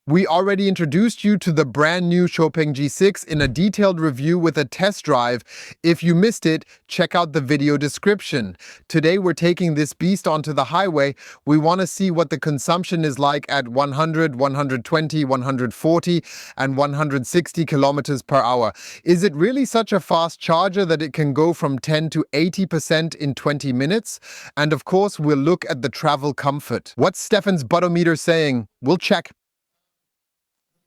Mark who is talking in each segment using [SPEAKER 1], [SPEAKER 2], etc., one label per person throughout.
[SPEAKER 1] We already introduced you to the brand new Xpeng G6 in a detailed review with a test drive. If you missed it, check out the video description. Today we're taking this beast onto the highway. We want to see what the consumption is like at 100, 120, 140 and 160 kilometers per hour. Is it really such a fast charger that it can go from 10 to 80% in 20 minutes? And of course, we'll look at the travel comfort. What's Stefan's bodometer saying? We'll check.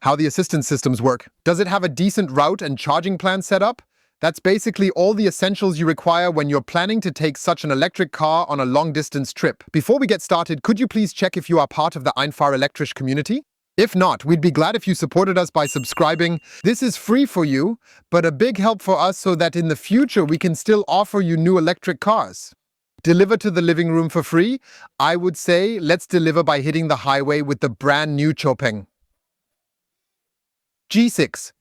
[SPEAKER 1] How the assistance systems work. Does it have a decent route and charging plan set up? That's basically all the essentials you require when you're planning to take such an electric car on a long-distance trip. Before we get started, could you please check if you are part of the einfach elektrisch community? If not, we'd be glad if you supported us by subscribing. This is free for you, but a big help for us so that in the future we can still offer you new electric cars. Deliver to the living room for free? I would say let's deliver by hitting the highway with the brand new Xpeng G6.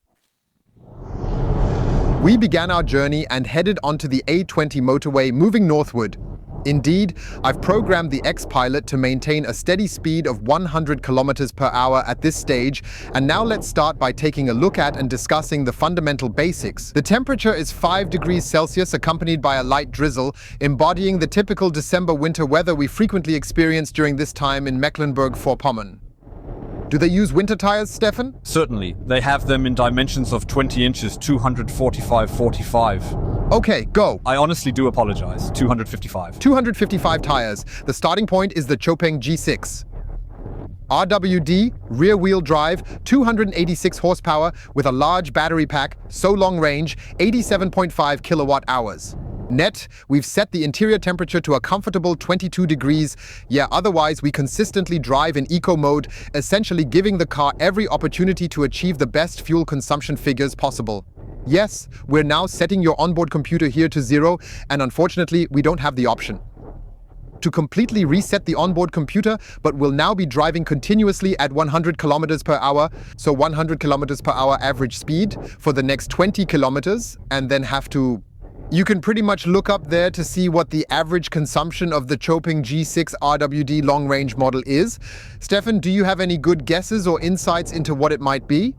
[SPEAKER 1] We began our journey and headed onto the A20 motorway moving northward. Indeed, I've programmed the X-Pilot to maintain a steady speed of 100 kilometers per hour at this stage, and now let's start by taking a look at and discussing the fundamental basics. The temperature is 5 degrees Celsius accompanied by a light drizzle, embodying the typical December winter weather we frequently experience during this time in Mecklenburg-Vorpommern. Do they use winter tires, Stefan?
[SPEAKER 2] Certainly. They have them in dimensions of 20 inches, 245/45.
[SPEAKER 1] Okay, go.
[SPEAKER 2] I honestly do apologize. 255.
[SPEAKER 1] 255 tires. The starting point is the Xpeng G6. RWD, rear-wheel drive, 286 horsepower with a large battery pack, so long range, 87.5 kilowatt hours. Net, we've set the interior temperature to a comfortable 22 degrees. Yeah, otherwise we consistently drive in eco mode, essentially giving the car every opportunity to achieve the best fuel consumption figures possible. Yes, we're now setting your onboard computer here to 0, and unfortunately we don't have the option to completely reset the onboard computer, but we'll now be driving continuously at 100 kilometers per hour, so 100 kilometers per hour average speed for the next 20 kilometers, and then have to... You can pretty much look up there to see what the average consumption of the Xpeng G6 RWD Long Range model is. Stefan, do you have any good guesses or insights into what it might be?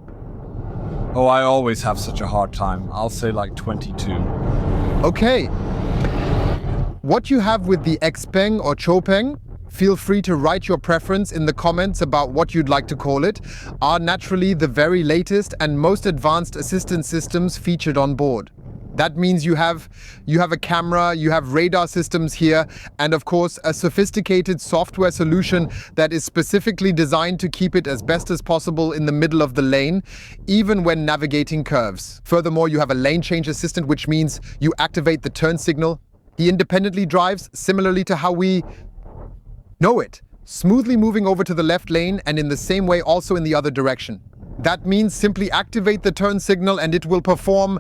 [SPEAKER 2] Oh, I always have such a hard time. I'll say like 22.
[SPEAKER 1] Okay. What you have with the Xpeng or Xpeng, feel free to write your preference in the comments about what you'd like to call it, are naturally the very latest and most advanced assistance systems featured on board. That means you have a camera, you have radar systems here, and of course a sophisticated software solution that is specifically designed to keep it as best as possible in the middle of the lane, even when navigating curves. Furthermore, you have a lane change assistant, which means you activate the turn signal. He independently drives, similarly to how we know it, smoothly moving over to the left lane and in the same way also in the other direction. That means simply activate the turn signal and it will perform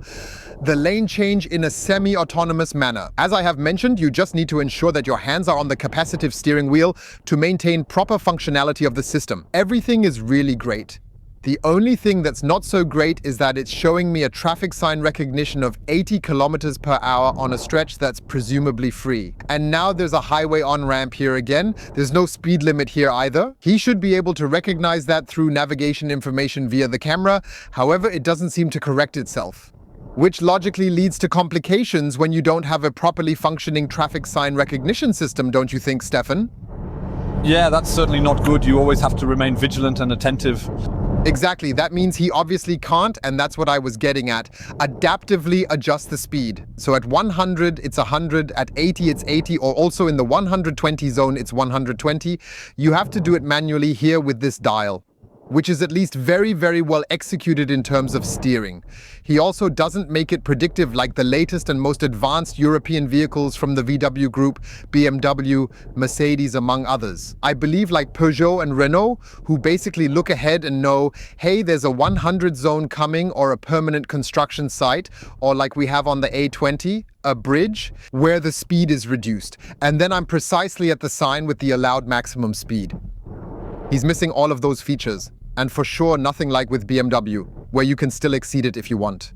[SPEAKER 1] the lane change in a semi-autonomous manner. As I have mentioned, you just need to ensure that your hands are on the capacitive steering wheel to maintain proper functionality of the system. Everything is really great. The only thing that's not so great is that it's showing me a traffic sign recognition of 80 kilometers per hour on a stretch that's presumably free. And now there's a highway on-ramp here again. There's no speed limit here either. He should be able to recognize that through navigation information via the camera. However, it doesn't seem to correct itself, which logically leads to complications when you don't have a properly functioning traffic sign recognition system, don't you think, Stefan?
[SPEAKER 2] Yeah, that's certainly not good. You always have to remain vigilant and attentive.
[SPEAKER 1] Exactly, that means he obviously can't, and that's what I was getting at. Adaptively adjust the speed. So at 100, it's 100, at 80, it's 80, or also in the 120 zone, it's 120. You have to do it manually here with this dial, which is at least very, very well executed in terms of steering. He also doesn't make it predictive like the latest and most advanced European vehicles from the VW Group, BMW, Mercedes, among others. I believe like Peugeot and Renault, who basically look ahead and know, hey, there's a 100 zone coming or a permanent construction site, or like we have on the A20, a bridge where the speed is reduced. And then I'm precisely at the sign with the allowed maximum speed. He's missing all of those features. And for sure, nothing like with BMW, where you can still exceed it if you want.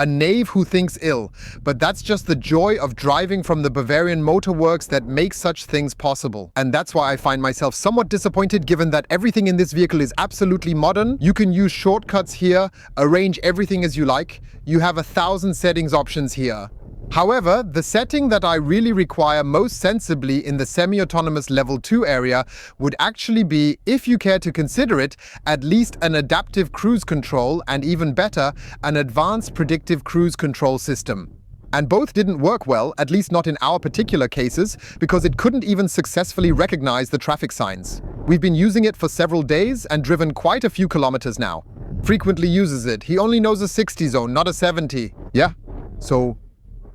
[SPEAKER 1] A knave who thinks ill, but that's just the joy of driving from the Bavarian motorworks that makes such things possible. And that's why I find myself somewhat disappointed given that everything in this vehicle is absolutely modern. You can use shortcuts here, arrange everything as you like. You have 1,000 settings options here. However, the setting that I really require most sensibly in the semi-autonomous level 2 area would actually be, if you care to consider it, at least an adaptive cruise control and even better, an advanced predictive cruise control system. And both didn't work well, at least not in our particular cases, because it couldn't even successfully recognize the traffic signs. We've been using it for several days and driven quite a few kilometers now. Frequently uses it. He only knows a 60 zone, not a 70.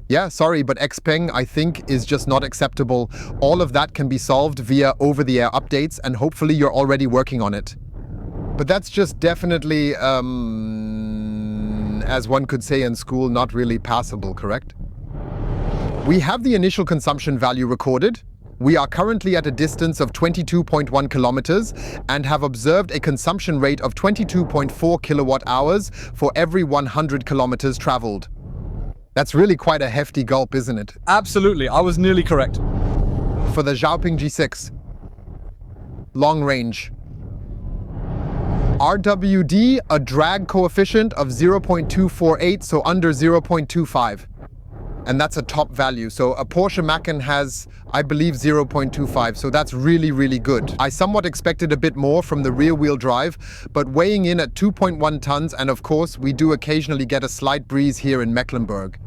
[SPEAKER 1] Yeah, sorry, but Xpeng, I think, is just not acceptable. All of that can be solved via over-the-air updates, and hopefully you're already working on it. But that's just definitely, as one could say in school, not really passable, correct? We have the initial consumption value recorded. We are currently at a distance of 22.1 kilometers and have observed a consumption rate of 22.4 kilowatt hours for every 100 kilometers traveled. That's really quite a hefty gulp, isn't it?
[SPEAKER 2] Absolutely, I was nearly correct.
[SPEAKER 1] For the Xpeng G6. Long range. RWD, a drag coefficient of 0.248, so under 0.25. And that's a top value. So a Porsche Macan has, I believe, 0.25, so that's really, really good. I somewhat expected a bit more from the rear-wheel drive, but weighing in at 2.1 tons, and of course, we do occasionally get a slight breeze here in Mecklenburg.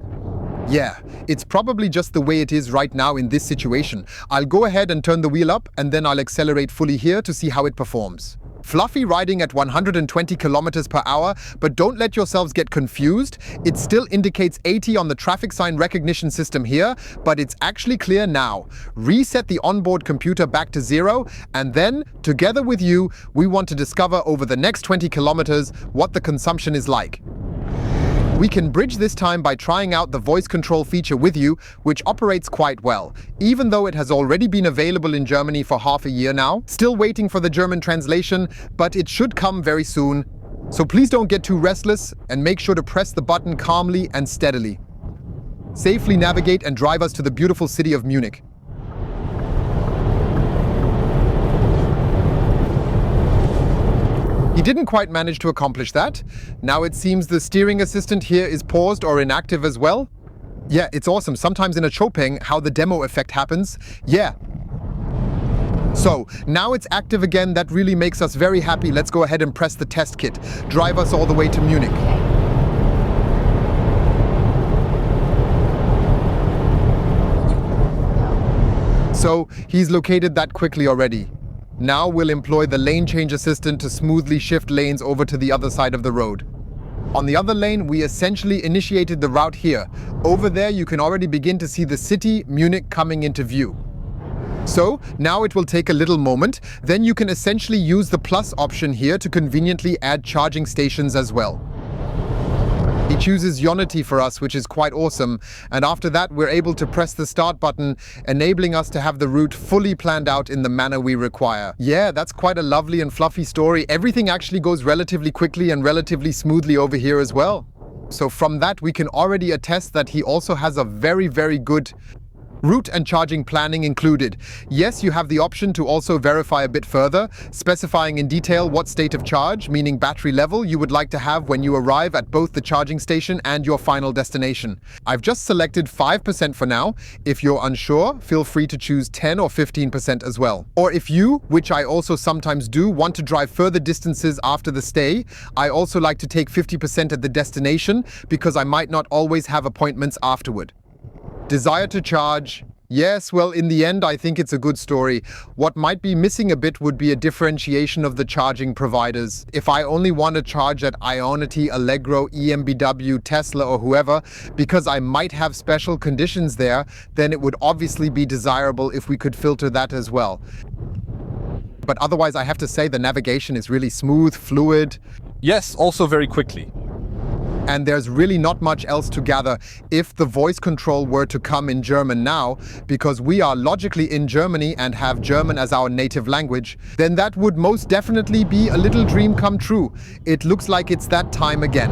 [SPEAKER 1] Yeah, it's probably just the way it is right now in this situation. I'll go ahead and turn the wheel up, and then I'll accelerate fully here to see how it performs. Fluffy riding at 120 kilometers per hour, but don't let yourselves get confused. It still indicates 80 on the traffic sign recognition system here, but it's actually clear now. Reset the onboard computer back to 0, and then, together with you, we want to discover over the next 20 kilometers what the consumption is like. We can bridge this time by trying out the voice control feature with you, which operates quite well, even though it has already been available in Germany for half a year now. Still waiting for the German translation, but it should come very soon. So please don't get too restless and make sure to press the button calmly and steadily. Safely navigate and drive us to the beautiful city of Munich. He didn't quite manage to accomplish that. Now it seems the steering assistant here is paused or inactive as well. Yeah, it's awesome. Sometimes in a Xpeng, how the demo effect happens. Yeah. So, now it's active again. That really makes us very happy. Let's go ahead and press the test kit. Drive us all the way to Munich. So, he's located that quickly already. Now we'll employ the lane change assistant to smoothly shift lanes over to the other side of the road. On the other lane, we essentially initiated the route here. Over there, you can already begin to see the city, Munich, coming into view. So, now it will take a little moment. Then you can essentially use the plus option here to conveniently add charging stations as well. He chooses Ionity for us, which is quite awesome. And after that, we're able to press the start button, enabling us to have the route fully planned out in the manner we require. Yeah, that's quite a lovely and fluffy story. Everything actually goes relatively quickly and relatively smoothly over here as well. So from that, we can already attest that he also has a very, very good route and charging planning included. Yes, you have the option to also verify a bit further, specifying in detail what state of charge, meaning battery level, you would like to have when you arrive at both the charging station and your final destination. I've just selected 5% for now. If you're unsure, feel free to choose 10 or 15% as well. Or if you, which I also sometimes do, want to drive further distances after the stay, I also like to take 50% at the destination because I might not always have appointments afterward. Desire to charge? Yes, well, in the end, I think it's a good story. What might be missing a bit would be a differentiation of the charging providers. If I only want to charge at Ionity, Allegro, EMBW, Tesla, or whoever, because I might have special conditions there, then it would obviously be desirable if we could filter that as well. But otherwise, I have to say the navigation is really smooth, fluid.
[SPEAKER 2] Yes, also very quickly.
[SPEAKER 1] And there's really not much else to gather if the voice control were to come in German now, because we are logically in Germany and have German as our native language, then that would most definitely be a little dream come true. It looks like it's that time again.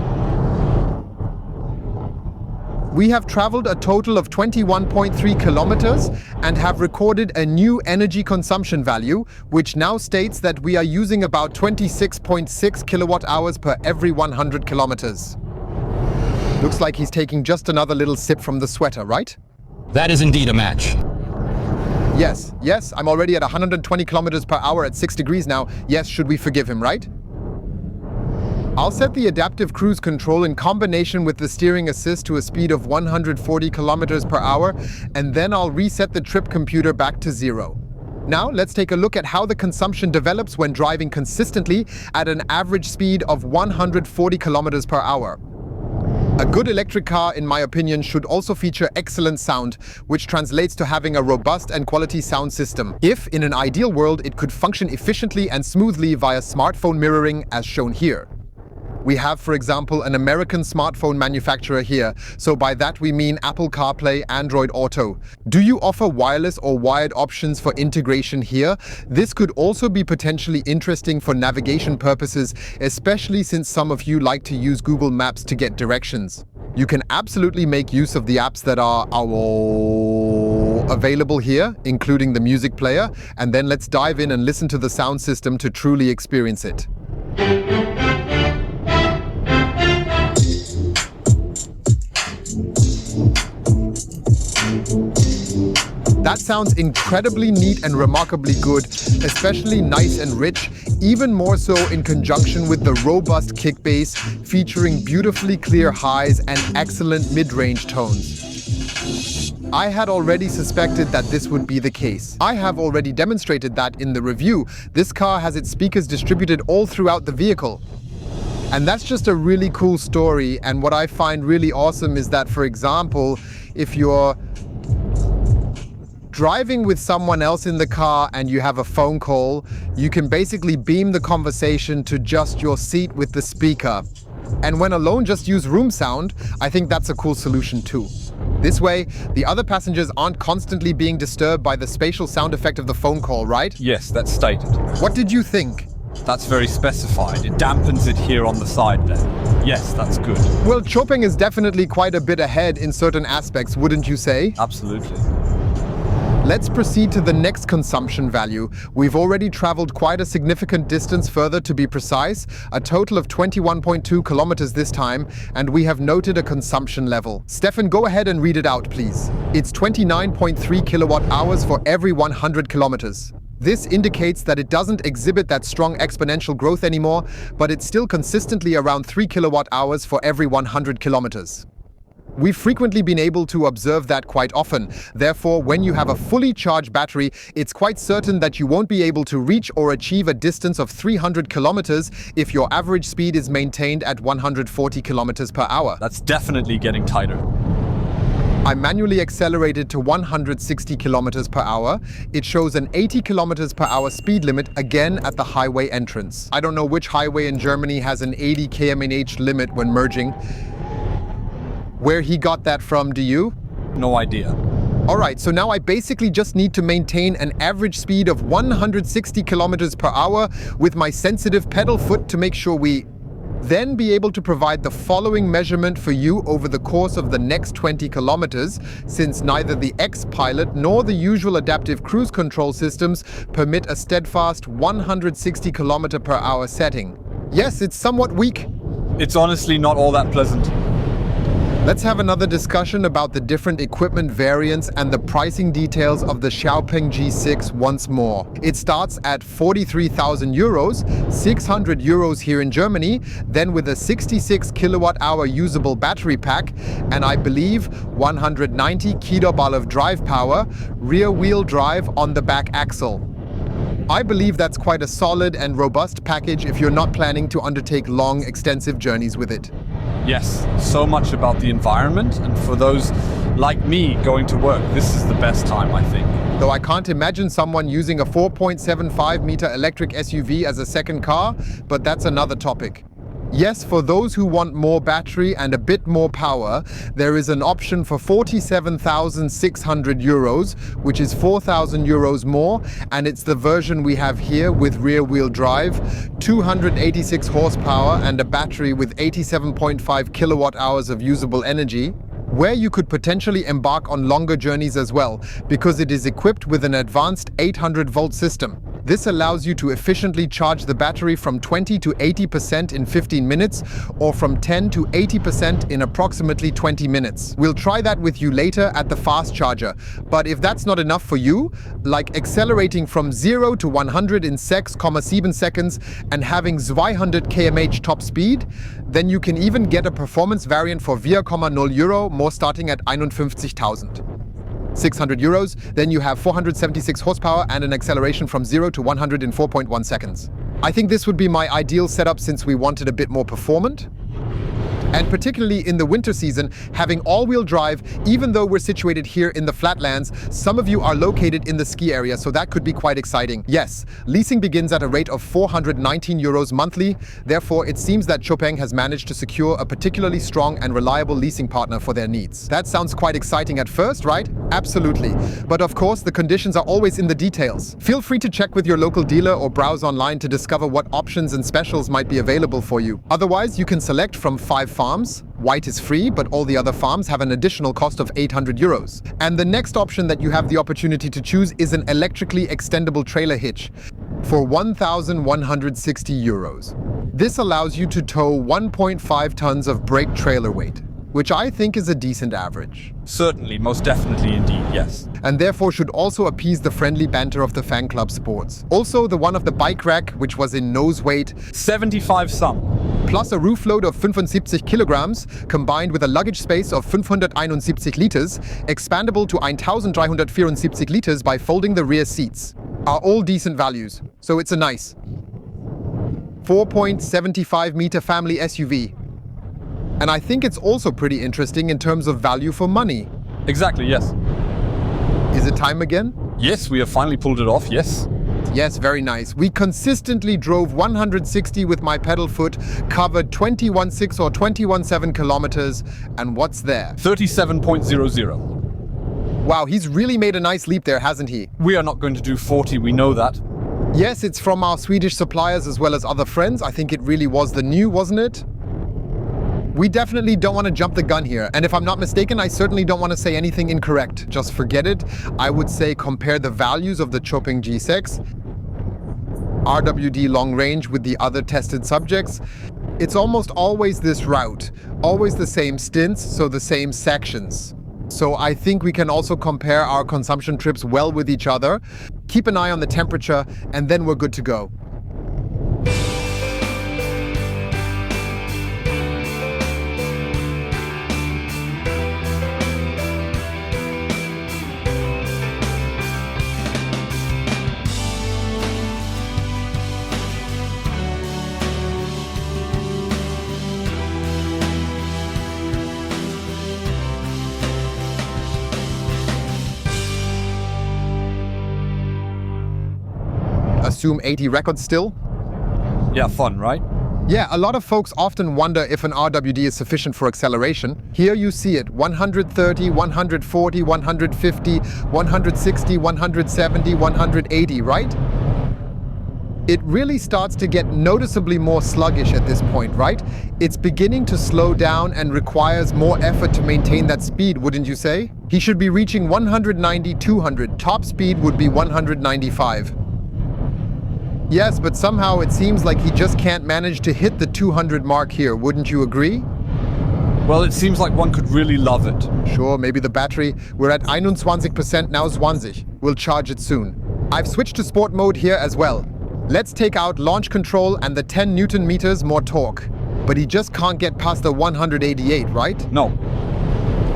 [SPEAKER 1] We have traveled a total of 21.3 kilometers and have recorded a new energy consumption value, which now states that we are using about 26.6 kilowatt hours per every 100 kilometers. Looks like he's taking just another little sip from the sweater, right?
[SPEAKER 3] That is indeed a match.
[SPEAKER 1] Yes, I'm already at 120 kilometers per hour at 6 degrees now. Yes, should we forgive him, right? I'll set the adaptive cruise control in combination with the steering assist to a speed of 140 kilometers per hour, and then I'll reset the trip computer back to 0. Now, let's take a look at how the consumption develops when driving consistently at an average speed of 140 kilometers per hour. A good electric car, in my opinion, should also feature excellent sound, which translates to having a robust and quality sound system. If, in an ideal world, it could function efficiently and smoothly via smartphone mirroring, as shown here. We have, for example, an American smartphone manufacturer here, so by that we mean Apple CarPlay, Android Auto. Do you offer wireless or wired options for integration here? This could also be potentially interesting for navigation purposes, especially since some of you like to use Google Maps to get directions. You can absolutely make use of the apps that are available here, including the music player, and then let's dive in and listen to the sound system to truly experience it. That sounds incredibly neat and remarkably good, especially nice and rich, even more so in conjunction with the robust kick bass, featuring beautifully clear highs and excellent mid-range tones. I had already suspected that this would be the case. I have already demonstrated that in the review. This car has its speakers distributed all throughout the vehicle. And that's just a really cool story, and what I find really awesome is that, for example, if you're driving with someone else in the car and you have a phone call, you can basically beam the conversation to just your seat with the speaker. And when alone, just use room sound. I think that's a cool solution too. This way, the other passengers aren't constantly being disturbed by the spatial sound effect of the phone call, right?
[SPEAKER 2] Yes, that's stated.
[SPEAKER 1] What did you think?
[SPEAKER 2] That's very specified. It dampens it here on the side then. Yes, that's good.
[SPEAKER 1] Well, Xpeng is definitely quite a bit ahead in certain aspects, wouldn't you say?
[SPEAKER 2] Absolutely.
[SPEAKER 1] Let's proceed to the next consumption value. We've already traveled quite a significant distance further, to be precise, a total of 21.2 kilometers this time, and we have noted a consumption level. Stefan, go ahead and read it out, please. It's 29.3 kilowatt hours for every 100 kilometers. This indicates that it doesn't exhibit that strong exponential growth anymore, but it's still consistently around 3 kilowatt hours for every 100 kilometers. We've frequently been able to observe that quite often. Therefore, when you have a fully charged battery, it's quite certain that you won't be able to reach or achieve a distance of 300 kilometers if your average speed is maintained at 140 kilometers per hour.
[SPEAKER 2] That's definitely getting tighter.
[SPEAKER 1] I manually accelerated to 160 kilometers per hour. It shows an 80 kilometers per hour speed limit again at the highway entrance. I don't know which highway in Germany has an 80 km/h limit when merging. Where he got that from, do you?
[SPEAKER 2] No idea.
[SPEAKER 1] Alright, so now I basically just need to maintain an average speed of 160 kilometers per hour with my sensitive pedal foot to make sure we then be able to provide the following measurement for you over the course of the next 20 kilometers, since neither the X-Pilot nor the usual adaptive cruise control systems permit a steadfast 160 km per hour setting. Yes, it's somewhat weak.
[SPEAKER 2] It's honestly not all that pleasant.
[SPEAKER 1] Let's have another discussion about the different equipment variants and the pricing details of the Xpeng G6 once more. It starts at 43,000 euros, 600 euros here in Germany, then with a 66 kilowatt-hour usable battery pack, and I believe 190 kW of drive power, rear-wheel drive on the back axle. I believe that's quite a solid and robust package if you're not planning to undertake long, extensive journeys with it.
[SPEAKER 2] Yes, so much about the environment, and for those like me going to work, this is the best time, I think.
[SPEAKER 1] Though I can't imagine someone using a 4.75-meter electric SUV as a second car, but that's another topic. Yes, for those who want more battery and a bit more power, there is an option for 47,600 euros, which is 4,000 euros more, and it's the version we have here with rear-wheel drive, 286 horsepower and a battery with 87.5 kilowatt hours of usable energy. where you could potentially embark on longer journeys as well, because it is equipped with an advanced 800-volt system. This allows you to efficiently charge the battery from 20 to 80% in 15 minutes or from 10 to 80% in approximately 20 minutes. We'll try that with you later at the fast charger. But if that's not enough for you, like accelerating from 0 to 100 in 6,7 seconds and having 200 km/h top speed, then you can even get a performance variant for 4,0 Euro, more starting at 51,600 euros. Then you have 476 horsepower and an acceleration from 0 to 100 in 4.1 seconds. I think this would be my ideal setup since we wanted a bit more performant. And particularly in the winter season, having all-wheel drive, even though we're situated here in the flatlands, some of you are located in the ski area, so that could be quite exciting. Yes, leasing begins at a rate of 419 euros monthly. Therefore, it seems that Xpeng has managed to secure a particularly strong and reliable leasing partner for their needs. That sounds quite exciting at first, right? Absolutely. But of course, the conditions are always in the details. Feel free to check with your local dealer or browse online to discover what options and specials might be available for you. Otherwise, you can select from 5 farms. White is free, but all the other farms have an additional cost of 800 euros. And the next option that you have the opportunity to choose is an electrically extendable trailer hitch for 1,160 euros. This allows you to tow 1.5 tons of brake trailer weight, which I think is a decent average.
[SPEAKER 2] Certainly, most definitely indeed, yes.
[SPEAKER 1] And therefore should also appease the friendly banter of the fan club sports. Also the one of the bike rack, which was in nose weight
[SPEAKER 2] 75 some.
[SPEAKER 1] Plus a roof load of 75 kilograms, combined with a luggage space of 571 liters, expandable to 1,374 liters by folding the rear seats, are all decent values. So it's a nice 4.75 meter family SUV. And I think it's also pretty interesting in terms of value for money.
[SPEAKER 2] Exactly, yes.
[SPEAKER 1] Is it time again?
[SPEAKER 2] Yes, we have finally pulled it off, yes.
[SPEAKER 1] Yes, very nice. We consistently drove 160 with my pedal foot, covered 21.6 or 21.7 kilometers, and what's there?
[SPEAKER 2] 37.00.
[SPEAKER 1] Wow, he's really made a nice leap there, hasn't he?
[SPEAKER 2] We are not going to do 40, we know that.
[SPEAKER 1] Yes, it's from our Swedish suppliers as well as other friends. I think it really was the new, wasn't it? We definitely don't want to jump the gun here, and if I'm not mistaken, I certainly don't want to say anything incorrect. Just forget it. I would say compare the values of the Xpeng G6, RWD Long Range with the other tested subjects. It's almost always this route, always the same stints, so the same sections. So I think we can also compare our consumption trips well with each other. Keep an eye on the temperature, and then we're good to go. Assume 80 records still?
[SPEAKER 2] Yeah, fun, right?
[SPEAKER 1] Yeah, a lot of folks often wonder if an RWD is sufficient for acceleration. Here you see it, 130, 140, 150, 160, 170, 180, right? It really starts to get noticeably more sluggish at this point, right? It's beginning to slow down and requires more effort to maintain that speed, wouldn't you say? He should be reaching 190, 200. Top speed would be 195. Yes, but somehow it seems like he just can't manage to hit the 200 mark here, wouldn't you agree?
[SPEAKER 2] Well, it seems like one could really love it.
[SPEAKER 1] Sure, maybe the battery. We're at 21%, now 20. We'll charge it soon. I've switched to sport mode here as well. Let's take out launch control and the 10 Newton meters more torque. But he just can't get past the 188, right?
[SPEAKER 2] No.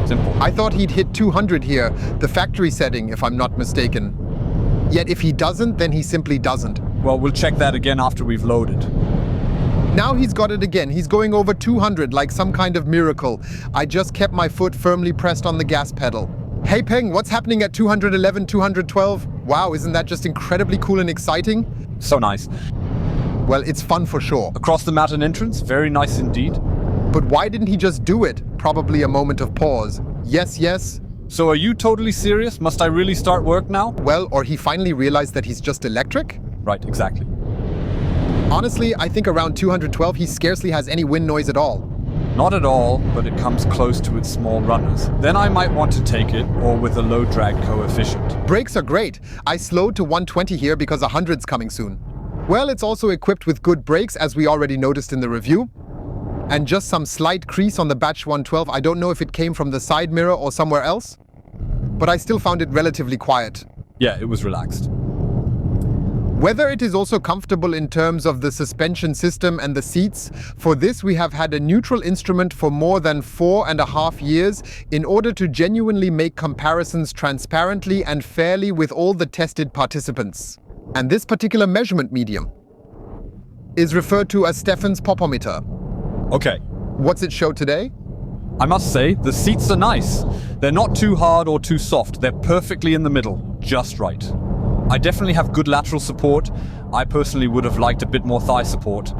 [SPEAKER 2] Simple.
[SPEAKER 1] I thought he'd hit 200 here, the factory setting, if I'm not mistaken. Yet if he doesn't, then he simply doesn't.
[SPEAKER 2] Well, we'll check that again after we've loaded.
[SPEAKER 1] Now he's got it again. He's going over 200 like some kind of miracle. I just kept my foot firmly pressed on the gas pedal. Hey Peng, what's happening at 211, 212? Wow, isn't that just incredibly cool and exciting?
[SPEAKER 2] So nice.
[SPEAKER 1] Well, it's fun for sure.
[SPEAKER 2] Across the mountain entrance, very nice indeed.
[SPEAKER 1] But why didn't he just do it? Probably a moment of pause. Yes, yes.
[SPEAKER 2] So are you totally serious? Must I really start work now?
[SPEAKER 1] Well, or he finally realized that he's just electric?
[SPEAKER 2] Right, exactly.
[SPEAKER 1] Honestly, I think around 212 he scarcely has any wind noise at all.
[SPEAKER 2] Not at all, but it comes close to its small runners. Then I might want to take it, or with a low drag coefficient.
[SPEAKER 1] Brakes are great. I slowed to 120 here because 100's coming soon. Well, it's also equipped with good brakes, as we already noticed in the review. And just some slight crease on the batch 112. I don't know if it came from the side mirror or somewhere else, but I still found it relatively quiet.
[SPEAKER 2] Yeah, it was relaxed.
[SPEAKER 1] Whether it is also comfortable in terms of the suspension system and the seats, for this we have had a neutral instrument for more than 4.5 years in order to genuinely make comparisons transparently and fairly with all the tested participants. And this particular measurement medium is referred to as Stefan's popometer.
[SPEAKER 2] Okay.
[SPEAKER 1] What's it show today?
[SPEAKER 2] I must say, the seats are nice. They're not too hard or too soft. They're perfectly in the middle, just right. I definitely have good lateral support. I personally would have liked a bit more thigh support.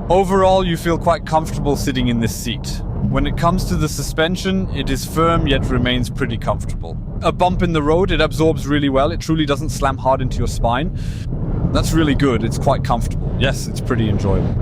[SPEAKER 2] Overall, you feel quite comfortable sitting in this seat. When it comes to the suspension, it is firm yet remains pretty comfortable. A bump in the road, it absorbs really well. It truly doesn't slam hard into your spine. That's really good. It's quite comfortable. Yes, it's pretty enjoyable.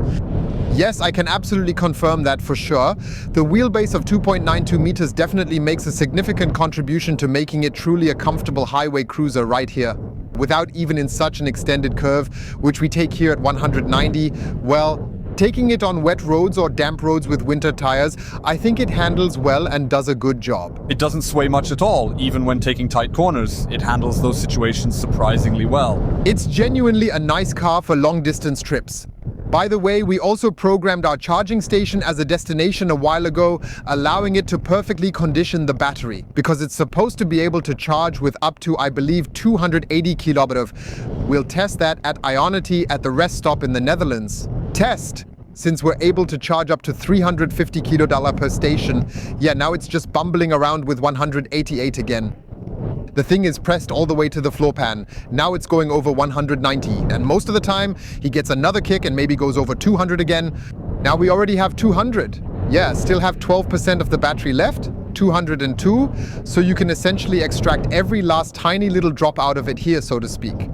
[SPEAKER 1] Yes, I can absolutely confirm that for sure. The wheelbase of 2.92 meters definitely makes a significant contribution to making it truly a comfortable highway cruiser right here. Without even in such an extended curve, which we take here at 190, well, taking it on wet roads or damp roads with winter tires, I think it handles well and does a good job.
[SPEAKER 2] It doesn't sway much at all, even when taking tight corners. It handles those situations surprisingly well.
[SPEAKER 1] It's genuinely a nice car for long distance trips. By the way, we also programmed our charging station as a destination a while ago, allowing it to perfectly condition the battery, because it's supposed to be able to charge with up to, I believe, 280 kilometers. We'll test that at Ionity at the rest stop in the Netherlands. Test! Since we're able to charge up to 350 kilo per station. Yeah, now it's just bumbling around with 188 again. The thing is pressed all the way to the floor pan. Now it's going over 190, and most of the time he gets another kick and maybe goes over 200 again. Now we already have 200. Yeah, still have 12% of the battery left, 202, so you can essentially extract every last tiny little drop out of it here, so to speak.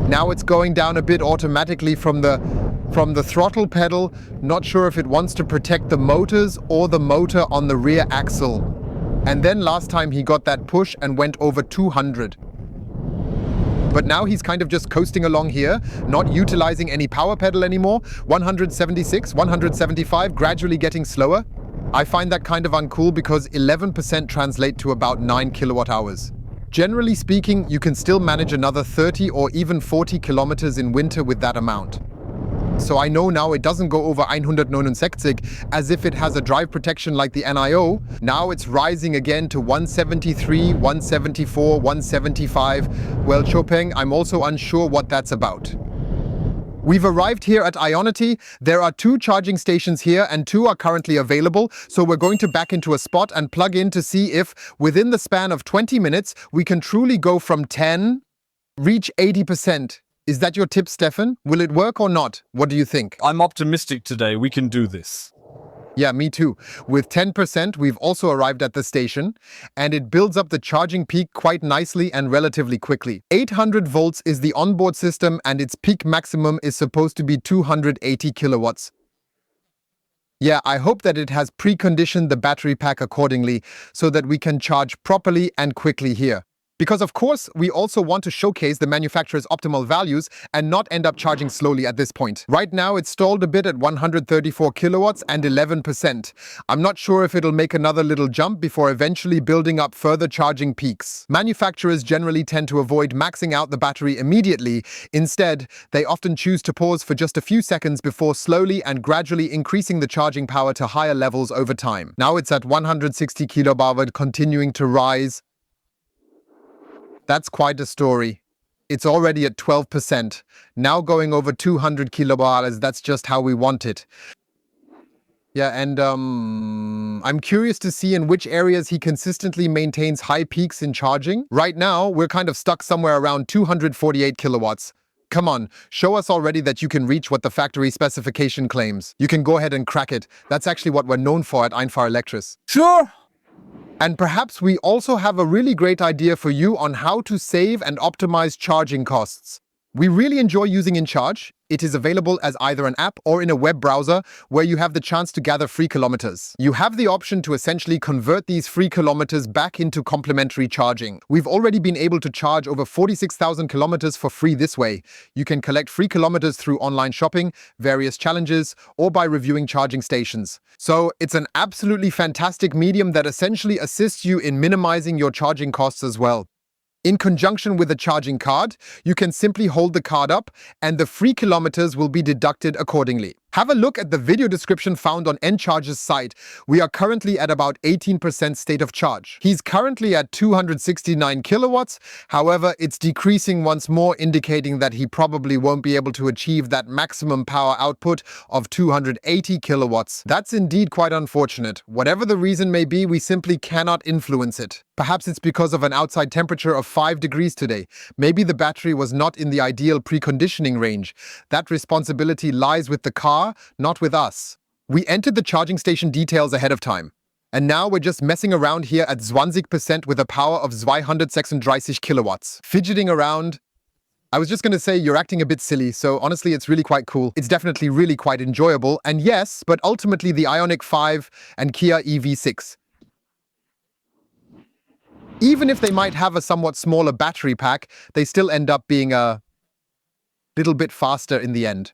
[SPEAKER 1] Now it's going down a bit automatically from the throttle pedal. Not sure if it wants to protect the motors or the motor on the rear axle. And then last time he got that push and went over 200. But now he's kind of just coasting along here, not utilizing any power pedal anymore. 176, 175, gradually getting slower. I find that kind of uncool because 11% translate to about 9 kilowatt hours. Generally speaking, you can still manage another 30 or even 40 kilometers in winter with that amount. So I know now it doesn't go over 169 as if it has a drive protection like the NIO. Now it's rising again to 173, 174, 175. Well, Xpeng, I'm also unsure what that's about. We've arrived here at Ionity. There are 2 charging stations here and 2 are currently available. So we're going to back into a spot and plug in to see if within the span of 20 minutes, we can truly go from 10, reach 80%. Is that your tip, Stefan? Will it work or not? What do you think?
[SPEAKER 2] I'm optimistic today. We can do this.
[SPEAKER 1] Yeah, me too. With 10%, we've also arrived at the station, and it builds up the charging peak quite nicely and relatively quickly. 800 volts is the onboard system, and its peak maximum is supposed to be 280 kilowatts. Yeah, I hope that it has preconditioned the battery pack accordingly so that we can charge properly and quickly here. Because of course, we also want to showcase the manufacturer's optimal values and not end up charging slowly at this point. Right now, it's stalled a bit at 134 kilowatts and 11%. I'm not sure if it'll make another little jump before eventually building up further charging peaks. Manufacturers generally tend to avoid maxing out the battery immediately. Instead, they often choose to pause for just a few seconds before slowly and gradually increasing the charging power to higher levels over time. Now it's at 160 kilowatt, continuing to rise. That's quite a story. It's already at 12%. Now going over 200 kilowatt, that's just how we want it. Yeah, and I'm curious to see in which areas he consistently maintains high peaks in charging. Right now, we're kind of stuck somewhere around 248 kilowatts. Come on, show us already that you can reach what the factory specification claims. You can go ahead and crack it. That's actually what we're known for at Einfach elektrisch.
[SPEAKER 2] Sure.
[SPEAKER 1] And perhaps we also have a really great idea for you on how to save and optimize charging costs. We really enjoy using InCharge. It is available as either an app or in a web browser where you have the chance to gather free kilometers. You have the option to essentially convert these free kilometers back into complimentary charging. We've already been able to charge over 46,000 kilometers for free this way. You can collect free kilometers through online shopping, various challenges, or by reviewing charging stations. So it's an absolutely fantastic medium that essentially assists you in minimizing your charging costs as well. In conjunction with a charging card, you can simply hold the card up and the free kilometers will be deducted accordingly. Have a look at the video description found on Encharge's site. We are currently at about 18% state of charge. He's currently at 269 kilowatts. However, it's decreasing once more, indicating that he probably won't be able to achieve that maximum power output of 280 kilowatts. That's indeed quite unfortunate. Whatever the reason may be, we simply cannot influence it. Perhaps it's because of an outside temperature of 5 degrees today. Maybe the battery was not in the ideal preconditioning range. That responsibility lies with the car, not with us. We entered the charging station details ahead of time. And now we're just messing around here at 20% with a power of 236 kilowatts. Fidgeting around. I was just going to say you're acting a bit silly, so honestly it's really quite cool. It's definitely really quite enjoyable. And yes, but ultimately the Ioniq 5 and Kia EV6. Even if they might have a somewhat smaller battery pack, they still end up being a little bit faster in the end.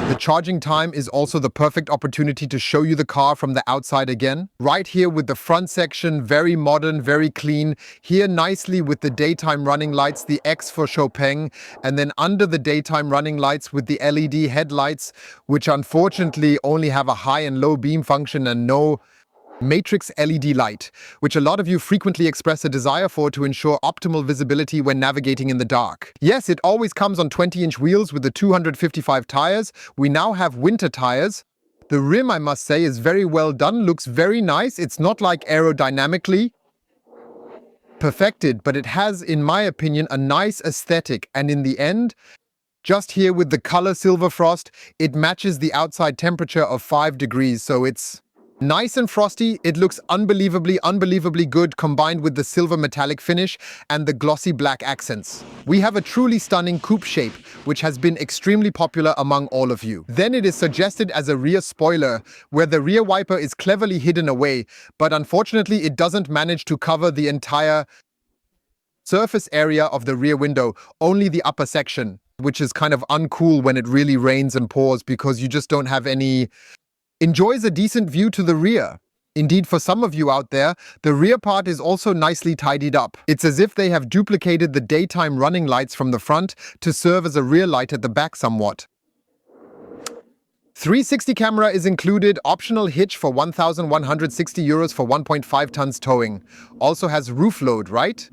[SPEAKER 1] The charging time is also the perfect opportunity to show you the car from the outside again. Right here with the front section, very modern, very clean. Here nicely with the daytime running lights, the X for Xpeng, and then under the daytime running lights with the LED headlights, which unfortunately only have a high and low beam function and no matrix LED light, which a lot of you frequently express a desire for to ensure optimal visibility when navigating in the dark. Yes, it always comes on 20-inch wheels with the 255 tires. We now have winter tires. The rim, I must say, is very well done, looks very nice. It's not like aerodynamically perfected, but it has, in my opinion, a nice aesthetic. And in the end, just here with the color Silver Frost, it matches the outside temperature of 5 degrees, so it's nice and frosty. It looks unbelievably good combined with the silver metallic finish and the glossy black accents. We have a truly stunning coupe shape, which has been extremely popular among all of you. Then it is suggested as a rear spoiler, where the rear wiper is cleverly hidden away, but unfortunately it doesn't manage to cover the entire surface area of the rear window, only the upper section, which is kind of uncool when it really rains and pours because you just don't have any enjoys a decent view to the rear. Indeed, for some of you out there, the rear part is also nicely tidied up. It's as if they have duplicated the daytime running lights from the front to serve as a rear light at the back somewhat. 360 camera is included, optional hitch for 1,160 euros for 1.5 tons towing. Also has roof load, right?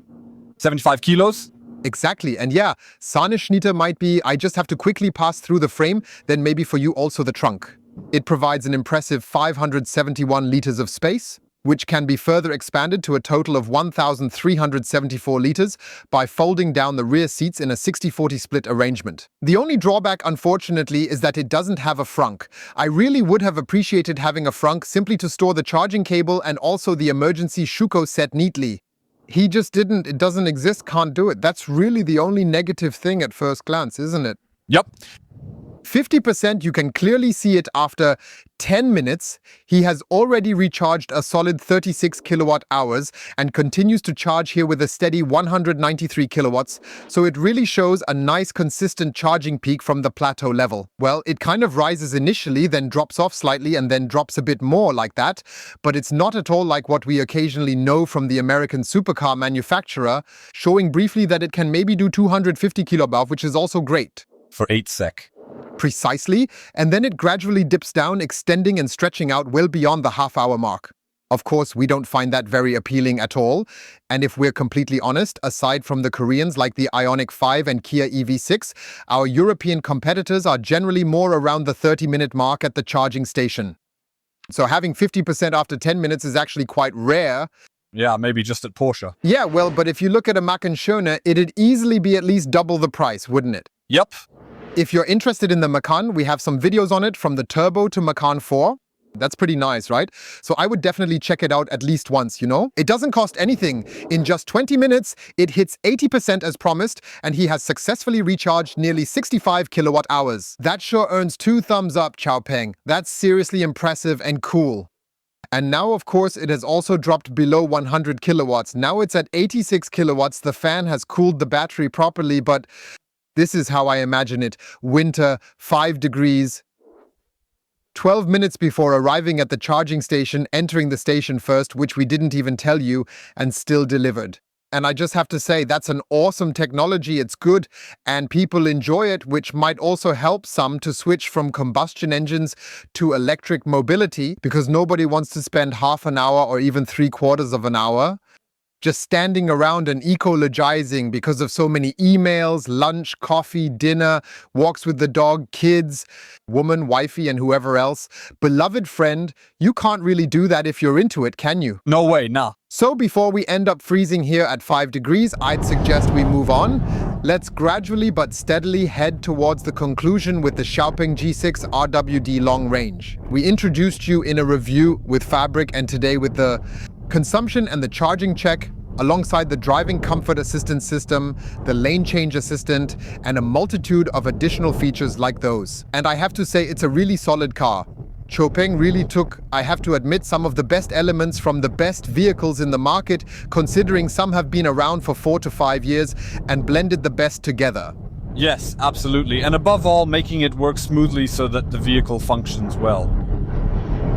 [SPEAKER 2] 75 kilos?
[SPEAKER 1] Exactly, and yeah, Sahneschnitte might be, I just have to quickly pass through the frame, then maybe for you also the trunk. It provides an impressive 571 liters of space, which can be further expanded to a total of 1,374 liters by folding down the rear seats in a 60-40 split arrangement. The only drawback, unfortunately, is that it doesn't have a frunk. I really would have appreciated having a frunk simply to store the charging cable and also the emergency Schuko set neatly. He just didn't. It doesn't exist, can't do it. That's really the only negative thing at first glance, isn't it?
[SPEAKER 2] Yep.
[SPEAKER 1] 50%, you can clearly see it after 10 minutes. He has already recharged a solid 36 kilowatt hours and continues to charge here with a steady 193 kilowatts. So it really shows a nice consistent charging peak from the plateau level. Well, it kind of rises initially, then drops off slightly and then drops a bit more like that. But it's not at all like what we occasionally know from the American supercar manufacturer, showing briefly that it can maybe do 250 kilowatt, which is also great.
[SPEAKER 2] For 8 sec.
[SPEAKER 1] Precisely, and then it gradually dips down, extending and stretching out well beyond the half-hour mark. Of course, we don't find that very appealing at all, and if we're completely honest, aside from the Koreans like the Ioniq 5 and Kia EV6, our European competitors are generally more around the 30-minute mark at the charging station. So having 50% after 10 minutes is actually quite rare.
[SPEAKER 2] Yeah, maybe just at Porsche.
[SPEAKER 1] Yeah, well, but if you look at a Macan Schöne, it'd easily be at least double the price, wouldn't it?
[SPEAKER 2] Yep.
[SPEAKER 1] If you're interested in the Macan, we have some videos on it from the Turbo to Macan 4. That's pretty nice, right? So I would definitely check it out at least once, you know? It doesn't cost anything. In just 20 minutes, it hits 80% as promised, and he has successfully recharged nearly 65 kilowatt hours. That sure earns 2 thumbs up, Xpeng. That's seriously impressive and cool. And now, of course, it has also dropped below 100 kilowatts. Now it's at 86 kilowatts. The fan has cooled the battery properly, but this is how I imagine it. Winter, 5 degrees. 12 minutes before arriving at the charging station, entering the station first, which we didn't even tell you, and still delivered. And I just have to say, that's an awesome technology. It's good, and people enjoy it, which might also help some to switch from combustion engines to electric mobility, because nobody wants to spend half an hour or even 3/4 of an hour just standing around and ecologizing because of so many emails, lunch, coffee, dinner, walks with the dog, kids, woman, wifey, and whoever else. Beloved friend, you can't really do that if you're into it, can you?
[SPEAKER 2] No way, nah.
[SPEAKER 1] So before we end up freezing here at 5 degrees, I'd suggest we move on. Let's gradually but steadily head towards the conclusion with the Xpeng G6 RWD Long Range. We introduced you in a review with Fabric, and today with the consumption and the charging check, alongside the driving comfort assistance system, the lane change assistant, and a multitude of additional features like those. And I have to say, it's a really solid car. Xpeng really took, I have to admit, some of the best elements from the best vehicles in the market, considering some have been around for 4 to 5 years, and blended the best together.
[SPEAKER 2] Yes, absolutely. And above all, making it work smoothly so that the vehicle functions well.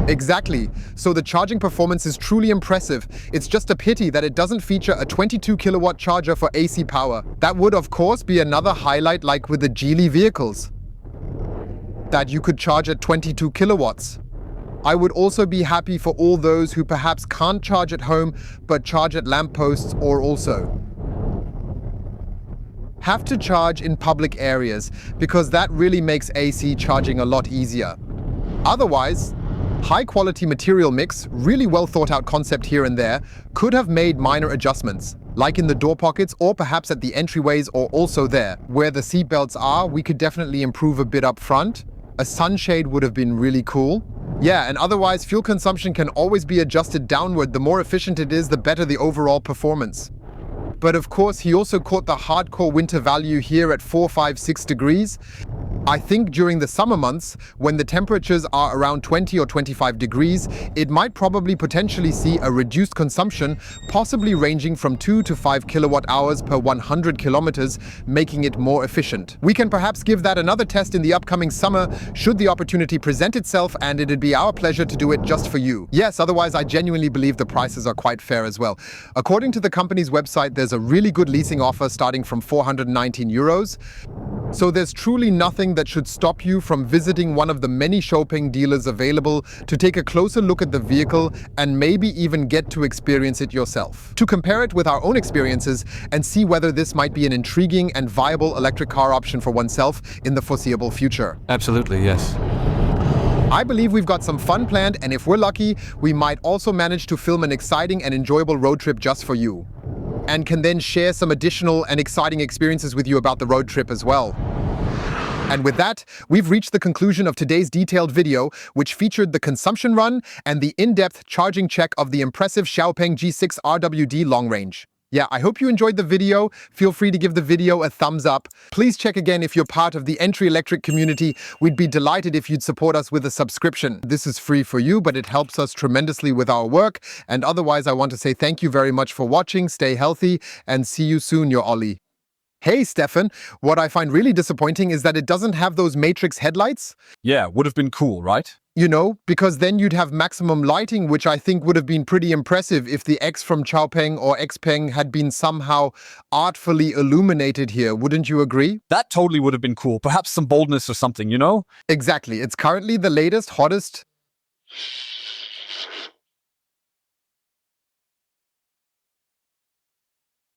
[SPEAKER 1] Exactly. So the charging performance is truly impressive. It's just a pity that it doesn't feature a 22 kilowatt charger for AC power. That would, of course, be another highlight like with the Geely vehicles, that you could charge at 22 kilowatts. I would also be happy for all those who perhaps can't charge at home but charge at lampposts, or also have to charge in public areas, because that really makes AC charging a lot easier. Otherwise, high-quality material mix, really well thought-out concept here and there, could have made minor adjustments, like in the door pockets or perhaps at the entryways, or also there. Where the seatbelts are, we could definitely improve a bit up front. A sunshade would have been really cool. Yeah, and otherwise, fuel consumption can always be adjusted downward. The more efficient it is, the better the overall performance. But of course, he also caught the hardcore winter value here at 4, 5, 6 degrees. I think during the summer months, when the temperatures are around 20 or 25 degrees, it might probably potentially see a reduced consumption, possibly ranging from 2 to 5 kilowatt hours per 100 kilometers, making it more efficient. We can perhaps give that another test in the upcoming summer, should the opportunity present itself, and it'd be our pleasure to do it just for you. Yes, otherwise I genuinely believe the prices are quite fair as well. According to the company's website, there's a really good leasing offer starting from 419 euros. So there's truly nothing that should stop you from visiting one of the many Xpeng dealers available to take a closer look at the vehicle and maybe even get to experience it yourself. To compare it with our own experiences and see whether this might be an intriguing and viable electric car option for oneself in the foreseeable future.
[SPEAKER 3] Absolutely, yes.
[SPEAKER 1] I believe we've got some fun planned, and if we're lucky, we might also manage to film an exciting and enjoyable road trip just for you, and can then share some additional and exciting experiences with you about the road trip as well. And with that, we've reached the conclusion of today's detailed video, which featured the consumption run and the in-depth charging check of the impressive Xpeng G6 RWD Long Range. Yeah, I hope you enjoyed the video. Feel free to give the video a thumbs up. Please check again if you're part of the Entry Electric community. We'd be delighted if you'd support us with a subscription. This is free for you, but it helps us tremendously with our work. And otherwise, I want to say thank you very much for watching. Stay healthy and see you soon, Your OLLI. Hey, Stefan, what I find really disappointing is that it doesn't have those matrix headlights.
[SPEAKER 2] Yeah, would have been cool, right?
[SPEAKER 1] You know, because then you'd have maximum lighting, which I think would have been pretty impressive if the X from Xpeng or Xpeng had been somehow artfully illuminated here. Wouldn't you agree?
[SPEAKER 2] That totally would have been cool. Perhaps some boldness or something, you know?
[SPEAKER 1] Exactly. It's currently the latest, hottest